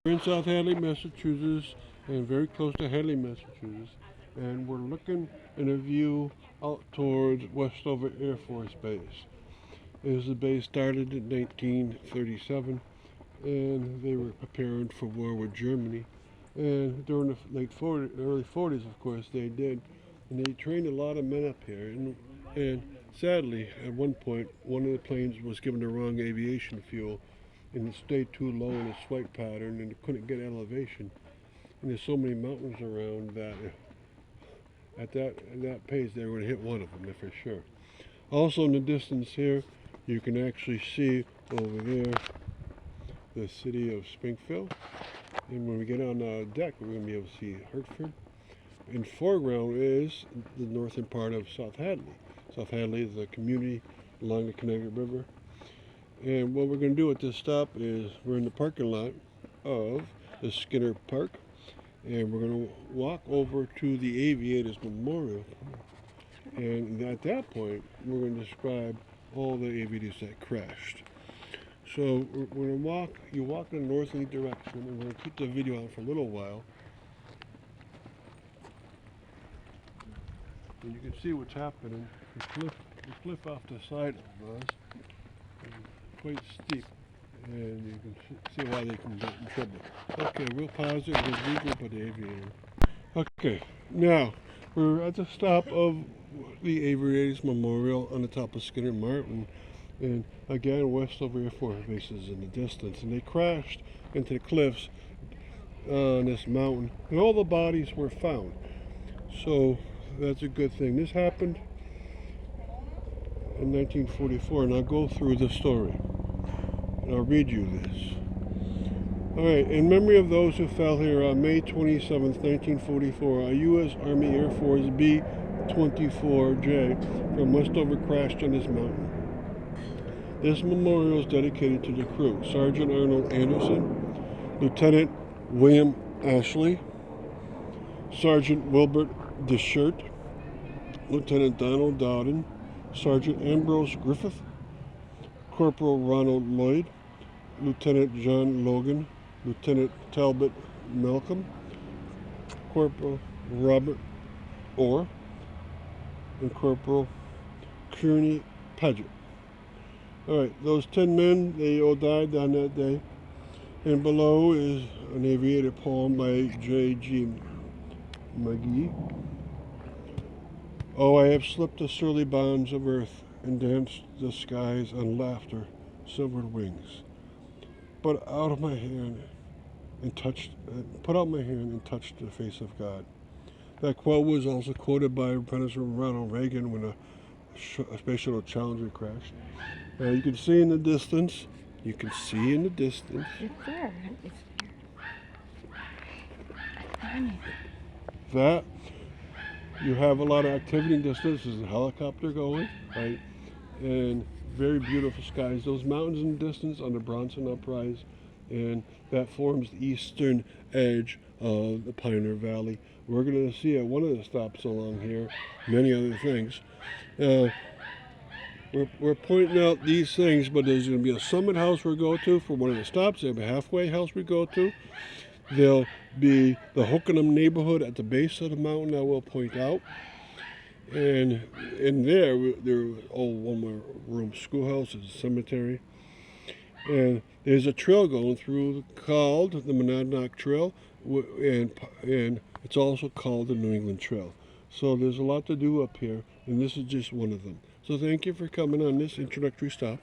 We're in South Hadley, Massachusetts, and very close to Hadley, Massachusetts, and we're looking in a view out towards Westover Air Force Base. The base started in 1937, and they were preparing for war with Germany. And during the early 40s, of course, they did, and they trained a lot of men up here. And sadly, at one point, one of the planes was given the wrong aviation fuel, and it stayed too low in its flight pattern, and it couldn't get elevation. And there's so many mountains around that at that pace, they were going to hit one of them, for sure. Also, in the distance here, you can actually see over there the city of Springfield. And when we get on the deck, we're going to be able to see Hartford. In foreground is the northern part of South Hadley. South Hadley is a community along the Connecticut River. And what we're going to do at this stop is we're in the parking lot of the Skinner Park. And we're going to walk over to the Aviators Memorial. And at that point, we're going to describe all the aviators that crashed. So we're going to you walk in a northerly direction, and we're going to keep the video on for a little while. And you can see what's happening. The cliff off the side of us is quite steep, and you can see why they can get in trouble. Okay, we'll pause it and regroup with the aviator. Okay, now we're at the stop of the Aviators Memorial on the top of Skinner Mountain, and again, Westover Air Force Base is in the distance, and they crashed into the cliffs on this mountain, and all the bodies were found. So that's a good thing. This happened in 1944, and I'll go through the story, and I'll read you this. All right, in memory of those who fell here on May 27th, 1944, a U.S. Army Air Force B-24J from Westover crashed on this mountain. This memorial is dedicated to the crew: Sergeant Arnold Anderson, Lieutenant William Ashley, Sergeant Wilbert Deschert, Lieutenant Donald Dowden, Sergeant Ambrose Griffith, Corporal Ronald Lloyd, Lieutenant John Logan, Lieutenant Talbot Malcolm, Corporal Robert Orr, and Corporal Kearney Paget. All right, those 10 men, they all died on that day. And below is an aviator poem by J.G. McGee. Oh, I have slipped the surly bonds of earth and danced the skies on laughter, silvered wings. Put out my hand and touched the face of God. That quote was also quoted by President Ronald Reagan when a Space Shuttle Challenger crashed. Now you can see in the distance. It's there. That you have a lot of activity in distance. There's a helicopter going, right? And very beautiful skies. Those mountains in the distance on the Bronson Uprise, and that forms the eastern edge of the Pioneer Valley. We're going to see at one of the stops along here many other things. We're pointing out these things, but there's going to be a summit house we'll go to for one of the stops. There'll be a halfway house we go to. There'll be the Hockenham neighborhood at the base of the mountain I will point out. And in there one-room schoolhouse, is a cemetery. And there's a trail going through called the Monadnock Trail, and it's also called the New England Trail. So there's a lot to do up here, and this is just one of them. So thank you for coming on this introductory stop.